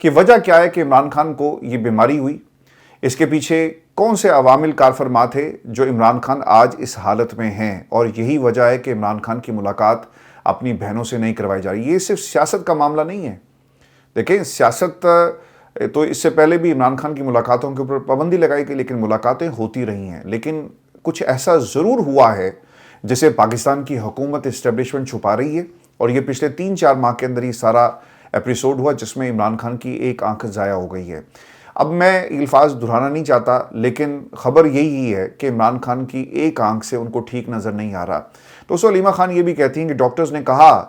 کہ وجہ کیا ہے کہ عمران خان کو یہ بیماری ہوئی، اس کے پیچھے کون سے عوامل کار فرما تھے جو عمران خان آج اس حالت میں ہیں، اور یہی وجہ ہے کہ عمران خان کی ملاقات اپنی بہنوں سے نہیں کروائی جا رہی۔ یہ صرف سیاست کا معاملہ نہیں ہے، دیکھیں سیاست تو اس سے پہلے بھی عمران خان کی ملاقاتوں کے اوپر پابندی لگائی گئی، لیکن ملاقاتیں ہوتی رہی ہیں، لیکن کچھ ایسا ضرور ہوا ہے جسے پاکستان کی حکومت اسٹیبلشمنٹ چھپا رہی ہے، اور یہ پچھلے 3-4 ماہ کے اندر یہ سارا ایپیسوڈ ہوا جس میں عمران خان کی ایک آنکھ ضائع ہو گئی ہے۔ اب میں الفاظ دہرانا نہیں چاہتا، لیکن خبر یہی ہے کہ عمران خان کی ایک آنکھ سے ان کو ٹھیک نظر نہیں آ رہا۔ دوستو علیمہ خان یہ بھی کہتی ہیں کہ ڈاکٹرز نے کہا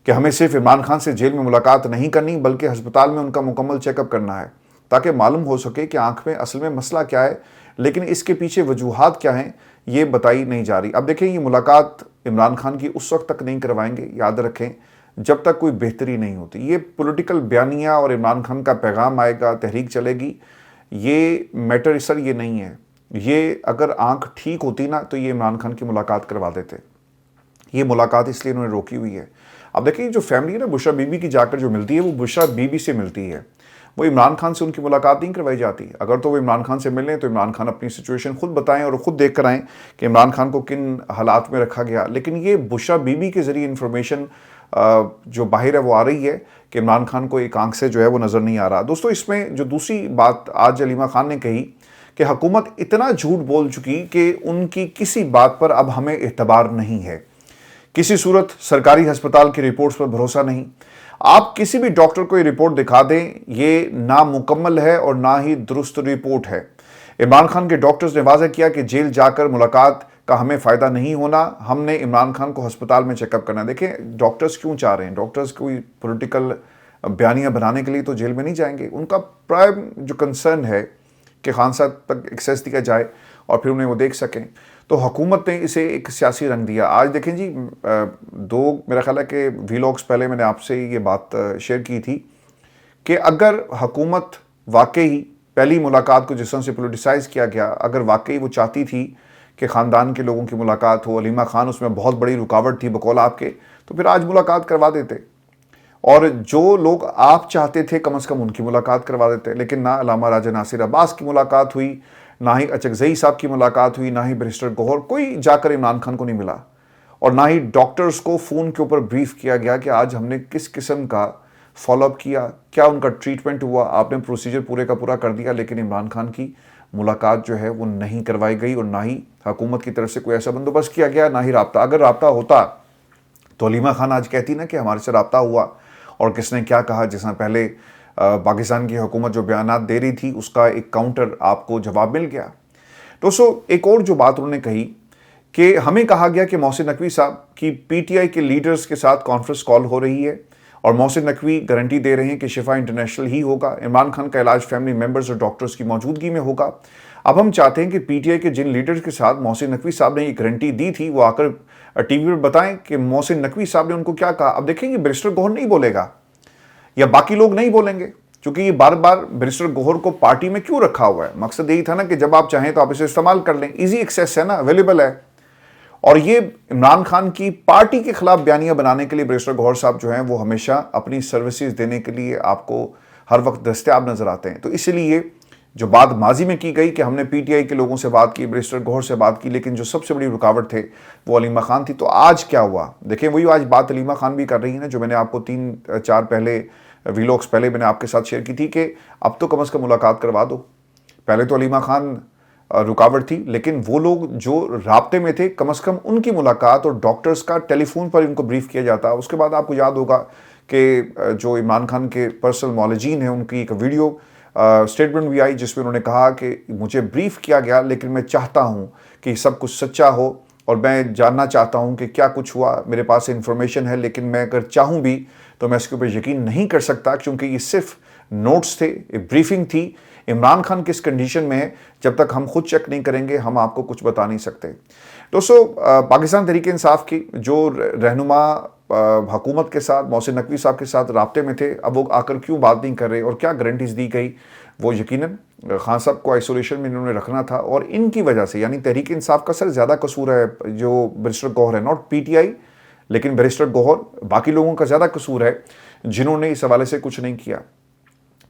کہ ہمیں صرف عمران خان سے جیل میں ملاقات نہیں کرنی بلکہ ہسپتال میں ان کا مکمل چیک اپ کرنا ہے تاکہ معلوم ہو سکے کہ آنکھ میں اصل میں مسئلہ کیا ہے، لیکن اس کے پیچھے وجوہات کیا ہیں یہ بتائی نہیں جا رہی۔ اب دیکھیں یہ ملاقات عمران خان کی اس وقت تک نہیں کروائیں گے، یاد رکھیں، جب تک کوئی بہتری نہیں ہوتی۔ یہ پولیٹیکل بیانیہ اور عمران خان کا پیغام آئے گا، تحریک چلے گی، یہ میٹر سر یہ نہیں ہے۔ یہ اگر آنکھ ٹھیک ہوتی نا تو یہ عمران خان کی ملاقات کروا دیتے۔ یہ ملاقات اس لیے انہوں نے روکی ہوئی ہے۔ اب دیکھیں جو فیملی ہے نا بشرا بی بی کی جا کر جو ملتی ہے وہ بشرا بی بی سے ملتی ہے، وہ عمران خان سے ان کی ملاقات نہیں کروائی جاتی۔ اگر تو وہ عمران خان سے ملیں تو عمران خان اپنی سچویشن خود بتائیں اور خود دیکھ کر آئیں کہ عمران خان کو کن حالات میں رکھا گیا، لیکن یہ بشرا بی بی کے ذریعے انفارمیشن جو باہر ہے وہ آ رہی ہے کہ عمران خان کو ایک آنکھ سے جو ہے وہ نظر نہیں آ رہا۔ دوستو اس میں جو دوسری بات آج علیمہ خان نے کہی کہ حکومت اتنا جھوٹ بول چکی کہ ان کی کسی بات پر اب ہمیں اعتبار نہیں ہے، کسی صورت سرکاری ہسپتال کی رپورٹس پر بھروسہ نہیں۔ آپ کسی بھی ڈاکٹر کو یہ رپورٹ دکھا دیں، یہ نامکمل ہے اور نہ ہی درست رپورٹ ہے۔ عمران خان کے ڈاکٹرز نے واضح کیا کہ جیل جا کر ملاقات کا ہمیں فائدہ نہیں ہونا، ہم نے عمران خان کو ہسپتال میں چیک اپ کرنا۔ دیکھیں ڈاکٹرز کیوں چاہ رہے ہیں، ڈاکٹرز کوئی پولیٹیکل بیانیہ بنانے کے لیے تو جیل میں نہیں جائیں گے، ان کا پرائم جو کنسرن ہے کہ خان صاحب تک ایکسیس دیا جائے اور پھر انہیں وہ دیکھ سکیں۔ تو حکومت نے اسے ایک سیاسی رنگ دیا۔ آج دیکھیں جی میرا خیال ہے کہ ویلاگز پہلے میں نے آپ سے یہ بات شیئر کی تھی کہ اگر حکومت واقعی پہلی ملاقات کو جس طرح سے پولیٹیسائز کیا گیا، اگر واقعی وہ چاہتی تھی کہ خاندان کے لوگوں کی ملاقات ہو، علیمہ خان اس میں بہت بڑی رکاوٹ تھی بقول آپ کے، تو پھر آج ملاقات کروا دیتے، اور جو لوگ آپ چاہتے تھے کم از کم ان کی ملاقات کروا دیتے، لیکن نہ علامہ راجہ ناصر عباس کی ملاقات ہوئی، نہ ہی اچکزئی صاحب کی ملاقات ہوئی، نہ ہی بیرسٹر گوہر، کوئی جا کر عمران خان کو نہیں ملا، اور نہ ہی ڈاکٹرز کو فون کے اوپر بریف کیا گیا کہ آج ہم نے کس قسم کا فالو اپ کیا، کیا ان کا ٹریٹمنٹ ہوا، آپ نے پروسیجر پورے کا پورا کر دیا، لیکن عمران خان کی ملاقات جو ہے وہ نہیں کروائی گئی، اور نہ ہی حکومت کی طرف سے کوئی ایسا بندوبست کیا گیا، نہ ہی رابطہ۔ اگر رابطہ ہوتا تو علیمہ خان آج کہتی نا کہ ہمارے سے رابطہ ہوا اور کس نے کیا کہا، جس نے پہلے پاکستان کی حکومت جو بیانات دے رہی تھی اس کا ایک کاؤنٹر آپ کو جواب مل گیا۔ دوستو ایک اور جو بات انہوں نے کہی کہ ہمیں کہا گیا کہ محسن نقوی صاحب کی پی ٹی آئی کے لیڈرز کے ساتھ کانفرنس کال ہو رہی ہے، اور محسن نقوی گارنٹی دے رہے ہیں کہ شفا انٹرنیشنل ہی ہوگا، عمران خان کا علاج فیملی ممبرز اور ڈاکٹرز کی موجودگی میں ہوگا۔ اب ہم چاہتے ہیں کہ پی ٹی آئی کے جن لیڈرز کے ساتھ محسن نقوی صاحب نے یہ گارنٹی دی تھی وہ آ کر ٹی وی پر بتائیں کہ محسن نقوی صاحب نے ان کو کیا کہا۔ اب دیکھیں یہ بیرسٹر گوہر نہیں بولے گا یا باقی لوگ نہیں بولیں گے، کیونکہ یہ بار بار بیرسٹر گوہر کو پارٹی میں کیوں رکھا ہوا ہے، مقصد یہی تھا نا کہ جب آپ چاہیں تو آپ اسے استعمال کر لیں، ایزی ایکسیس ہے نا، اویلیبل ہے۔ اور یہ عمران خان کی پارٹی کے خلاف بیانیہ بنانے کے لیے بیرسٹر گوہر صاحب جو ہیں وہ ہمیشہ اپنی سروسز دینے کے لیے آپ کو ہر وقت دستیاب نظر آتے ہیں۔ تو اس لیے جو بات ماضی میں کی گئی کہ ہم نے پی ٹی آئی کے لوگوں سے بات کی، بیرسٹر گوہر سے بات کی، لیکن جو سب سے بڑی رکاوٹ تھے وہ علیمہ خان تھی، تو آج کیا ہوا دیکھیں، وہی آج بات علیمہ خان بھی کر رہی ہیں نا جو میں نے آپ کو 3-4 پہلے ویلاگز پہلے میں نے آپ کے ساتھ شیئر کی تھی کہ اب تو کم از کم ملاقات کروا دو۔ پہلے تو علیمہ خان رکاوٹ تھی، لیکن وہ لوگ جو رابطے میں تھے کم از کم ان کی ملاقات اور ڈاکٹرز کا ٹیلی فون پر ان کو بریف کیا جاتا۔ اس کے بعد آپ کو یاد ہوگا کہ جو عمران خان کے پرسنل معالجین ہیں ان کی ایک ویڈیو اسٹیٹمنٹ بھی آئی جس میں انہوں نے کہا کہ مجھے بریف کیا گیا لیکن میں چاہتا ہوں کہ سب کچھ سچا ہو، اور میں جاننا چاہتا ہوں کہ کیا کچھ ہوا، میرے پاس انفارمیشن ہے لیکن میں اگر چاہوں بھی تو میں اس کے اوپر یقین نہیں کر سکتا، کیونکہ یہ صرف نوٹس تھے، بریفنگ تھی۔ عمران خان کس کنڈیشن میں ہے جب تک ہم خود چیک نہیں کریں گے ہم آپ کو کچھ بتا نہیں سکتے۔ دوستو پاکستان تحریک انصاف کی جو رہنما حکومت کے ساتھ محسن نقوی صاحب کے ساتھ رابطے میں تھے، اب وہ آ کر کیوں بات نہیں کر رہے اور کیا گارنٹیز دی گئی، وہ یقیناً خان صاحب کو آئسولیشن میں انہوں نے رکھنا تھا، اور ان کی وجہ سے یعنی تحریک انصاف کا سر زیادہ قصور ہے، جو بیرسٹر گوہر ہے، ناٹ پی ٹی آئی لیکن بیرسٹر گوہر، باقی لوگوں کا زیادہ قصور ہے جنہوں نے اس حوالے سے کچھ نہیں کیا۔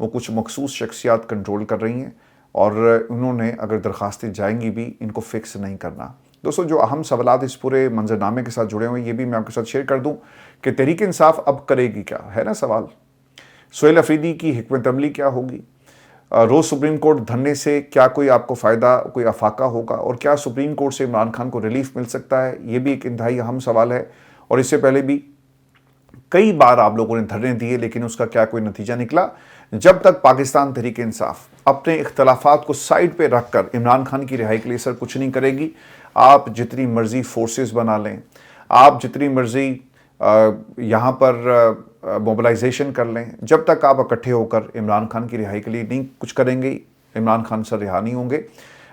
وہ کچھ مخصوص شخصیات کنٹرول کر رہی ہیں اور انہوں نے اگر درخواستیں جائیں گی بھی ان کو فکس نہیں کرنا۔ دوستو جو اہم سوالات اس پورے منظرنامے کے ساتھ جڑے ہوئے ہیں یہ بھی میں آپ کے ساتھ شیئر کر دوں کہ تحریک انصاف اب کرے گی کیا، ہے نا سوال۔ سہیل افریدی کی حکمت عملی کیا ہوگی؟ روز سپریم کورٹ دھرنے سے کیا کوئی آپ کو فائدہ، کوئی افاقہ ہوگا؟ اور کیا سپریم کورٹ سے عمران خان کو ریلیف مل سکتا ہے؟ یہ بھی ایک انتہائی اہم سوال ہے، اور اس سے پہلے بھی کئی بار آپ لوگوں نے دھرنے دیے لیکن اس کا کیا کوئی نتیجہ نکلا؟ جب تک پاکستان تحریک انصاف اپنے اختلافات کو سائیڈ پہ رکھ کر عمران خان کی رہائی کے لیے سر کچھ نہیں کرے گی، آپ جتنی مرضی فورسز بنا لیں، آپ جتنی مرضی یہاں پر موبلائزیشن کر لیں، جب تک آپ اکٹھے ہو کر عمران خان کی رہائی کے لیے نہیں کچھ کریں گے، عمران خان سر رہا نہیں ہوں گے۔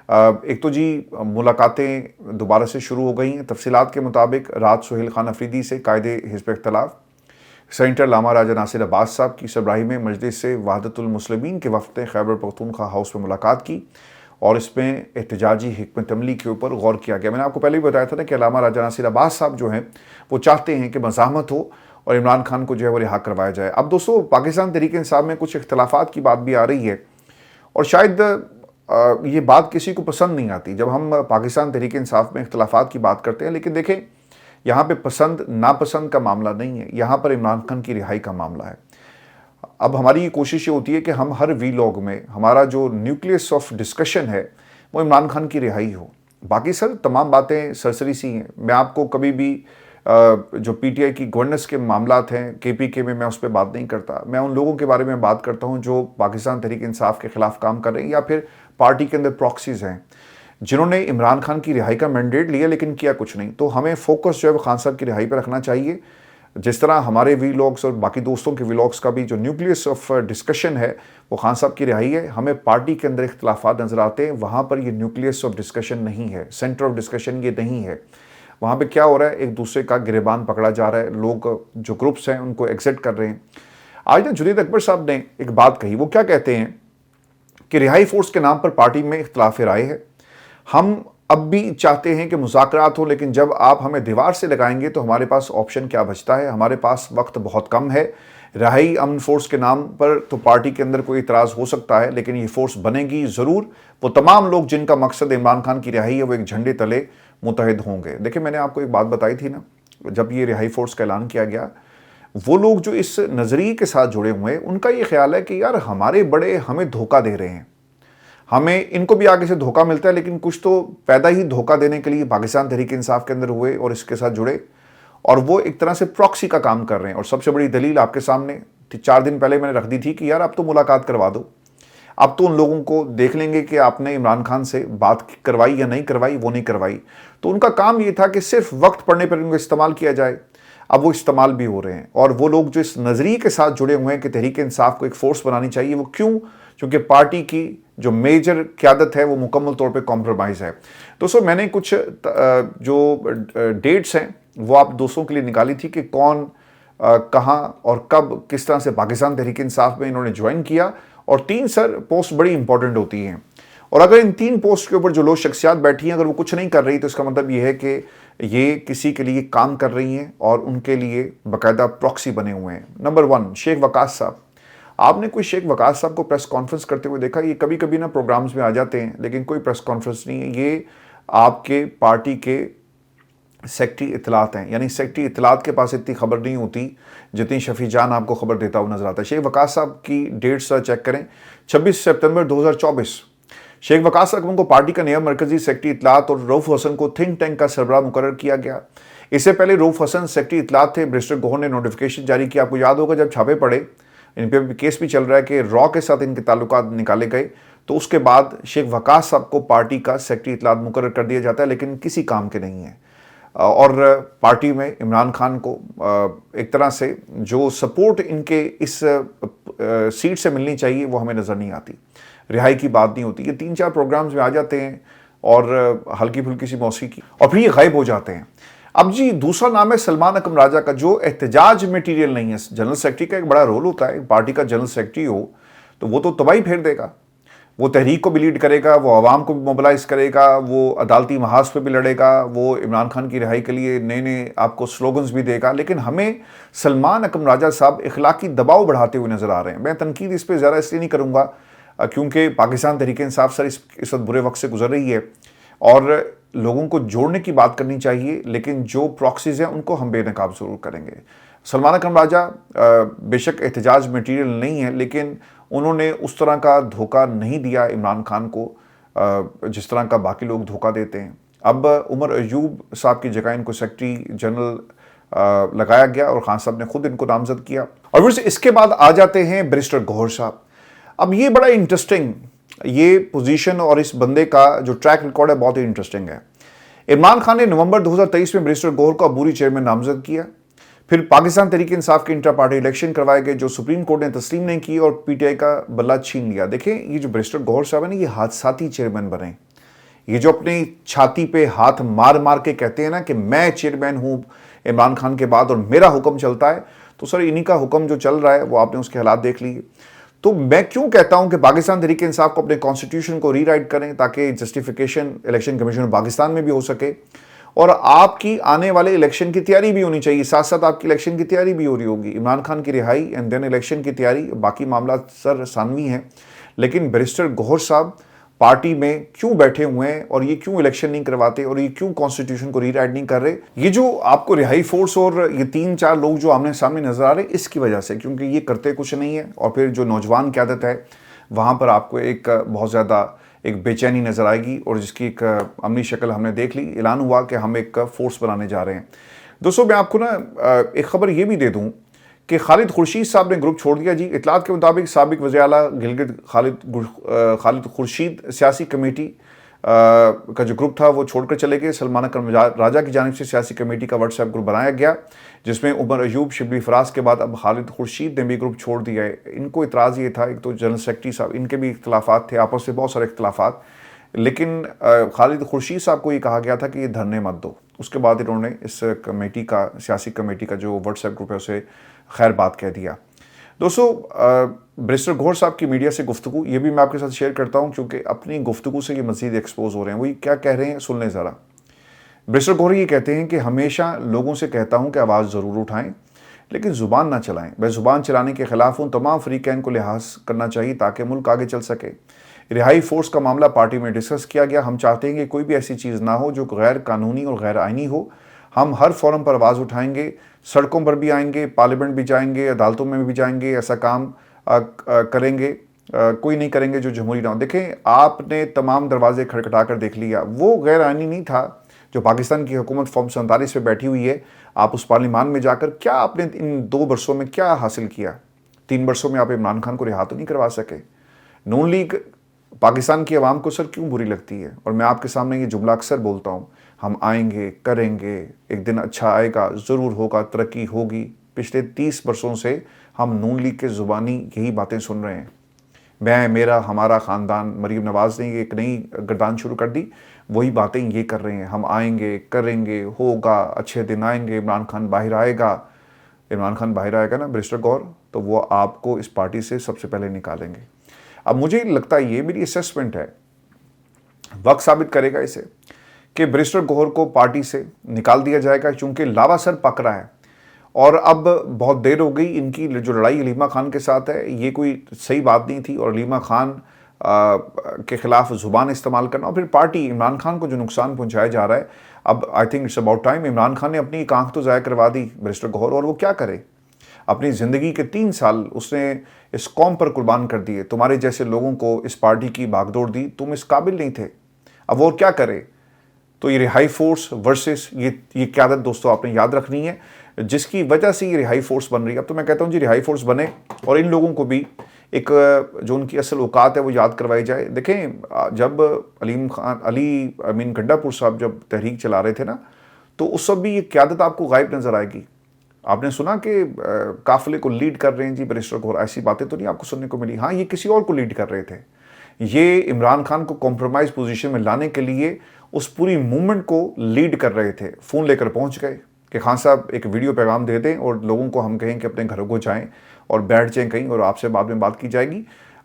ایک تو جی ملاقاتیں دوبارہ سے شروع ہو گئی ہیں، تفصیلات کے مطابق رات سہیل خان افریدی سے قائد حزب اختلاف سینیٹر علامہ راجہ ناصر عباس صاحب کی سربراہی میں مجلس سے وحدت المسلمین کے وفد نے خیبر پختونخوا ہاؤس میں ملاقات کی اور اس میں احتجاجی حکمت عملی کے اوپر غور کیا گیا۔ میں نے آپ کو پہلے بھی بتایا تھا نا کہ علامہ راجہ ناصر عباس صاحب جو ہیں وہ چاہتے ہیں کہ مزاحمت ہو اور عمران خان کو جو ہے وہ رہا کروایا جائے۔ اب دوستو پاکستان تحریک انصاف میں کچھ اختلافات کی بات بھی آ رہی ہے اور شاید یہ بات کسی کو پسند نہیں آتی جب ہم پاکستان تحریک انصاف میں اختلافات کی بات کرتے ہیں، لیکن دیکھیں یہاں پہ پسند ناپسند کا معاملہ نہیں ہے، یہاں پر عمران خان کی رہائی کا معاملہ ہے۔ اب ہماری یہ کوشش یہ ہوتی ہے کہ ہم ہر ویلاگ میں ہمارا جو نیوکلیس آف ڈسکشن ہے وہ عمران خان کی رہائی ہو۔ باقی سر تمام باتیں سرسری سی ہیں، میں آپ کو کبھی بھی جو پی ٹی آئی کی گورننس کے معاملات ہیں کے پی کے میں اس پہ بات نہیں کرتا، میں ان لوگوں کے بارے میں بات کرتا ہوں جو پاکستان تحریک انصاف کے خلاف کام کر رہے ہیں یا پھر پارٹی کے اندر پراکسیز ہیں جنہوں نے عمران خان کی رہائی کا مینڈیٹ لیا لیکن کیا کچھ نہیں۔ تو ہمیں فوکس جو ہے وہ خان صاحب کی رہائی پہ رکھنا چاہیے، جس طرح ہمارے ویلاگس اور باقی دوستوں کے ویلاگس کا بھی جو نیوکلیس آف ڈسکشن ہے وہ خان صاحب کی رہائی ہے۔ ہمیں پارٹی کے اندر اختلافات نظر آتے ہیں، وہاں پر یہ نیوکلیس آف ڈسکشن نہیں ہے، سینٹر آف ڈسکشن یہ نہیں ہے۔ وہاں پہ کیا ہو رہا ہے، ایک دوسرے کا گریبان پکڑا جا رہا ہے، لوگ جو گروپس ہیں ان کو ایگزٹ کر رہے ہیں۔ آج نا جنید اکبر صاحب نے ایک بات کہی، وہ کیا کہتے ہیں کہ رہائی فورس کے نام پر پارٹی میں اختلاف رائے ہے، ہم اب بھی چاہتے ہیں کہ مذاکرات ہوں، لیکن جب آپ ہمیں دیوار سے لگائیں گے تو ہمارے پاس آپشن کیا بچتا ہے، ہمارے پاس وقت بہت کم ہے۔ رہائی امن فورس کے نام پر تو پارٹی کے اندر کوئی اعتراض ہو سکتا ہے لیکن یہ فورس بنے گی ضرور، وہ تمام لوگ جن کا مقصد عمران خان کی رہائی ہے وہ ایک جھنڈے تلے متحد ہوں گے۔ دیکھیں میں نے آپ کو ایک بات بتائی تھی نا، جب یہ رہائی فورس کا اعلان کیا گیا، وہ لوگ جو اس نظریے کے ساتھ جڑے ہوئے ہیں ان کا یہ خیال ہے کہ یار ہمارے بڑے ہمیں دھوکہ دے رہے ہیں، ہمیں ان کو بھی آگے سے دھوکہ ملتا ہے، لیکن کچھ تو پیدا ہی دھوکہ دینے کے لیے پاکستان تحریک انصاف کے اندر ہوئے اور اس کے ساتھ جڑے، اور وہ ایک طرح سے پراکسی کا کام کر رہے ہیں۔ اور سب سے بڑی دلیل آپ کے سامنے 4 دن پہلے میں نے رکھ دی تھی کہ یار اب تو ملاقات کروا دو، اب تو ان لوگوں کو دیکھ لیں گے کہ آپ نے عمران خان سے بات کروائی یا نہیں کروائی، وہ نہیں کروائی، تو ان کا کام یہ تھا کہ صرف وقت پڑنے پر ان کو استعمال کیا جائے۔ اب وہ استعمال بھی ہو رہے ہیں، اور وہ لوگ جو اس نظریے کے ساتھ جڑے ہوئے ہیں کہ تحریک انصاف کو ایک فورس بنانی چاہیے، وہ کیوں؟ کیونکہ پارٹی کی جو میجر قیادت ہے وہ مکمل طور پہ کمپرومائز ہے۔ دوستو میں نے کچھ جو ڈیٹس ہیں وہ آپ دوستوں کے لیے نکالی تھی کہ کون کہاں اور کب کس طرح سے پاکستان تحریک انصاف میں انہوں نے جوائن کیا، اور 3 سر پوسٹ بڑی امپورٹنٹ ہوتی ہیں، اور اگر ان 3 پوسٹ کے اوپر جو لوگ شخصیات بیٹھی ہیں اگر وہ کچھ نہیں کر رہی تو اس کا مطلب یہ ہے کہ یہ کسی کے لیے کام کر رہی ہیں اور ان کے لیے باقاعدہ پراکسی بنے ہوئے ہیں۔ نمبر 1 شیخ وقاص صاحب، آپ نے کوئی شیخ وقاص صاحب کو پریس کانفرنس کرتے ہوئے دیکھا؟ یہ کبھی کبھی نا پروگرامز میں آ جاتے ہیں لیکن کوئی پریس کانفرنس نہیں ہے، یہ آپ کے پارٹی کے سیکٹری اطلاعات ہیں، یعنی سیکٹری اطلاعات کے پاس اتنی خبر نہیں ہوتی جتنی شفیع جان آپ کو خبر دیتا ہوا نظر آتا ہے۔ شیخ وقاص صاحب کی ڈیٹ سر چیک کریں، 26 سپتمبر 2024 شیخ وقاص صاحب کو پارٹی کا نیا مرکزی سیکٹری اطلاعات اور رؤف حسن کو تھنک ٹینک کا سربراہ مقرر کیا گیا۔ اس سے پہلے رؤف حسن سیکٹری اطلاعات تھے، بریسٹر گوہر نے نوٹیفیکیشن جاری کیا۔ آپ کو یاد ہوگا جب چھاپے پڑے، ان پہ کیس بھی چل رہا ہے کہ را کے ساتھ ان کے تعلقات نکالے گئے، تو اس کے بعد شیخ وقاص صاحب کو پارٹی کا سیکٹری اطلاعات مقرر کر دیا جاتا ہے، لیکن کسی کام کے نہیں ہے، اور پارٹی میں عمران خان کو ایک طرح سے جو سپورٹ ان کے اس سیٹ سے ملنی چاہیے وہ ہمیں نظر نہیں آتی، رہائی کی بات نہیں ہوتی۔ یہ 3-4 پروگرامز میں آ جاتے ہیں اور ہلکی پھلکی سی موسیقی اور پھر یہ غائب ہو جاتے ہیں۔ اب جی دوسرا نام ہے سلمان اکرم راجہ کا، جو احتجاج میٹیریل نہیں ہے۔ جنرل سیکرٹری کا ایک بڑا رول ہوتا ہے، پارٹی کا جنرل سیکرٹری ہو تو وہ تو تباہی پھیر دے گا، وہ تحریک کو بھی لیڈ کرے گا, وہ عوام کو بھی موبلائز کرے گا, وہ عدالتی محاذ پہ بھی لڑے گا, وہ عمران خان کی رہائی کے لیے نئے نئے آپ کو سلوگنز بھی دے گا. لیکن ہمیں سلمان اکرم راجہ صاحب اخلاقی دباؤ بڑھاتے ہوئے نظر آ رہے ہیں. میں تنقید اس پہ زیادہ اس لیے نہیں کروں گا کیونکہ پاکستان تحریک انصاف سر اس وقت برے وقت سے گزر رہی ہے اور لوگوں کو جوڑنے کی بات کرنی چاہیے, لیکن جو پراکسیز ہیں ان کو ہم بے نقاب ضرور کریں گے. سلمان اکرم راجہ بے شک احتجاج میٹیریل نہیں ہے, لیکن انہوں نے اس طرح کا دھوکہ نہیں دیا عمران خان کو جس طرح کا باقی لوگ دھوکہ دیتے ہیں. اب عمر ایوب صاحب کی جگہ ان کو سیکرٹری جنرل لگایا گیا اور خان صاحب نے خود ان کو نامزد کیا. اور پھر اس کے بعد آ جاتے ہیں بیرسٹر گوہر صاحب. اب یہ بڑا انٹرسٹنگ یہ پوزیشن اور اس بندے کا جو ٹریک ریکارڈ ہے بہت ہی انٹرسٹنگ ہے. عمران خان نے نومبر 2023 میں بیرسٹر گوہر کو عبوری چیئرمین نامزد کیا. پھر پاکستان تحریک انصاف کے انٹر پارٹی الیکشن کروائے گئے جو سپریم کورٹ نے تسلیم نہیں کی اور پی ٹی آئی کا بلہ چھین لیا. دیکھیں یہ جو بیرسٹر گوہر صاحب ہے نا, یہ حادثاتی چیئرمین بنے. یہ جو اپنی چھاتی پہ ہاتھ مار مار کے کہتے ہیں نا کہ میں چیئرمین ہوں عمران خان کے بعد اور میرا حکم چلتا ہے, تو سر انہی کا حکم جو چل رہا ہے وہ آپ نے اس کے حالات دیکھ لیے. تو میں کیوں کہتا ہوں کہ پاکستان تحریک انصاف کو اپنے کانسٹیٹیوشن کو ری رائٹ کریں تاکہ جسٹیفیکیشن الیکشن کمیشن پاکستان میں بھی ہو سکے اور آپ کی آنے والے الیکشن کی تیاری بھی ہونی چاہیے. ساتھ ساتھ آپ کی الیکشن کی تیاری بھی ہو رہی ہوگی, عمران خان کی رہائی اینڈ دین الیکشن کی تیاری. باقی معاملات سر ثانوی ہیں, لیکن بیرسٹر گوہر صاحب پارٹی میں کیوں بیٹھے ہوئے ہیں اور یہ کیوں الیکشن نہیں کرواتے اور یہ کیوں کانسٹیٹیوشن کو ری رائٹ نہیں کر رہے؟ یہ جو آپ کو رہائی فورس اور یہ 3-4 لوگ جو آمنے سامنے نظر آ رہے ہیں اس کی وجہ سے, کیونکہ یہ کرتے کچھ نہیں ہے. اور پھر جو نوجوان قیادت ہے وہاں پر آپ کو ایک بہت زیادہ ایک بے چینی نظر آئے گی اور جس کی ایک عملی شکل ہم نے دیکھ لی. اعلان ہوا کہ ہم ایک فورس بنانے جا رہے ہیں. دوستوں میں آپ کو نا ایک خبر یہ بھی دے دوں کہ خالد خورشید صاحب نے گروپ چھوڑ دیا. جی اطلاعات کے مطابق سابق وزیر اعلیٰ گلگت خالد خورشید سیاسی کمیٹی کا جو گروپ تھا وہ چھوڑ کر چلے گئے. سلمان اکرم راجہ کی جانب سے سیاسی کمیٹی کا واٹس ایپ گروپ بنایا گیا جس میں عمر ایوب شبلی فراز کے بعد اب خالد خورشید نے بھی گروپ چھوڑ دیا ہے. ان کو اعتراض یہ تھا, ایک تو جنرل سیکرٹری صاحب ان کے بھی اختلافات تھے آپس سے, بہت سارے اختلافات, لیکن خالد خورشید صاحب کو یہ کہا گیا تھا کہ یہ دھرنے مت دو. اس کے بعد انہوں نے اس کمیٹی کا سیاسی کمیٹی کا جو واٹس ایپ گروپ ہے اسے خیر بات کہہ دیا. دوستو بیرسٹر گوہر صاحب کی میڈیا سے گفتگو یہ بھی میں آپ کے ساتھ شیئر کرتا ہوں کیونکہ اپنی گفتگو سے یہ مزید ایکسپوز ہو رہے ہیں. وہی کیا کہہ رہے ہیں سن لیں ذرا. بیرسٹر گوہر یہ کہتے ہیں کہ ہمیشہ لوگوں سے کہتا ہوں کہ آواز ضرور اٹھائیں لیکن زبان نہ چلائیں. میں زبان چلانے کے خلاف ہوں. تمام فریقین کو لحاظ کرنا چاہیے تاکہ ملک آگے چل سکے. رہائی فورس کا معاملہ پارٹی میں ڈسکس کیا گیا. ہم چاہتے ہیں کہ کوئی بھی ایسی چیز نہ ہو جو غیر قانونی اور غیر آئینی ہو. ہم ہر فورم پر آواز اٹھائیں گے, سڑکوں پر بھی آئیں گے, پارلیمنٹ بھی جائیں گے, عدالتوں میں بھی جائیں گے. ایسا کام کریں گے, کوئی نہیں کریں گے جو جمہوری نہ ہو. دیکھیں آپ نے تمام دروازے کھٹکھٹا کر دیکھ لیا, وہ غیر آئینی نہیں تھا جو پاکستان کی حکومت فارم 47 پہ بیٹھی ہوئی ہے. آپ اس پارلیمان میں جا کر کیا آپ نے ان 2 برسوں میں کیا حاصل کیا؟ 3 برسوں میں آپ عمران خان کو رہا تو نہیں کروا سکے. نون لیگ پاکستان کی عوام کو سر کیوں بری لگتی ہے؟ اور میں آپ کے سامنے یہ جملہ اکثر بولتا ہوں, ہم آئیں گے, کریں گے, ایک دن اچھا آئے گا, ضرور ہوگا, ترقی ہوگی. پچھلے 30 برسوں سے ہم نون لیگ کے زبانی یہی باتیں سن رہے ہیں. میں, میرا, ہمارا خاندان, مریم نواز نے ایک نئی گردان شروع کر دی, وہی باتیں یہ کر رہے ہیں. ہم آئیں گے, کریں گے, ہوگا, اچھے دن آئیں گے, عمران خان باہر آئے گا. عمران خان باہر آئے گا نا بیرسٹر گوہر, تو وہ آپ کو اس پارٹی سے سب سے پہلے نکالیں گے. اب مجھے لگتا ہے یہ میری اسیسمنٹ ہے, وقت ثابت کرے گا اسے, کہ بیرسٹر گوہر کو پارٹی سے نکال دیا جائے گا چونکہ لاوا سر پک رہا ہے. اور اب بہت دیر ہو گئی. ان کی جو لڑائی علیمہ خان کے ساتھ ہے یہ کوئی صحیح بات نہیں تھی, اور علیمہ خان کے خلاف زبان استعمال کرنا اور پھر پارٹی عمران خان کو جو نقصان پہنچایا جا رہا ہے. اب I think it's about time. Imran Khan نے اپنی ایک آنکھ تو ضائع کروا دی بیرسٹر گوہر, اور وہ کیا کرے؟ اپنی زندگی کے 3 سال اس نے اس قوم پر قربان کر دیے. تمہارے جیسے لوگوں کو اس پارٹی کی بھاگ دوڑ دی, تم اس قابل نہیں تھے. اب وہ کیا کرے؟ تو یہ رہائی فورس ورسز یہ قیادت دوستو آپ نے یاد رکھنی ہے جس کی وجہ سے یہ رہائی فورس بن رہی ہے. اب تو میں کہتا ہوں جی رہائی فورس بنے اور ان لوگوں کو بھی ایک جو ان کی اصل اوقات ہے وہ یاد کروائی جائے. دیکھیں جب علی امین گڈھا پور صاحب جب تحریک چلا رہے تھے نا, تو اس وقت بھی یہ قیادت آپ کو غائب نظر آئے گی. آپ نے سنا کہ قافلے کو لیڈ کر رہے ہیں جی بیرسٹر گوہر, ایسی باتیں تو نہیں آپ کو سننے کو ملی. ہاں یہ کسی اور کو لیڈ کر رہے تھے. یہ عمران خان کو کمپرومائز پوزیشن میں لانے کے لیے اس پوری موومنٹ کو لیڈ کر رہے تھے. فون لے کر پہنچ گئے کہ خان صاحب ایک ویڈیو پیغام دے دیں اور لوگوں کو ہم کہیں کہ اپنے گھروں کو جائیں اور بیٹھ جائیں کہیں اور آپ سے بعد میں بات کی جائے گی.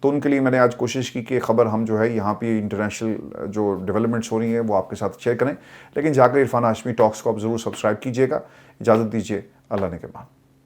تو ان کے لیے میں نے آج کوشش کی کہ خبر ہم جو ہے یہاں پہ انٹرنیشنل جو ڈیولپمنٹس ہو رہی ہیں وہ آپ کے ساتھ شیئر کریں. لیکن جا کر عرفان ہاشمی ٹاکس کو آپ ضرور سبسکرائب کیجیے گا. اجازت دیجیے, اللہ نگہبان.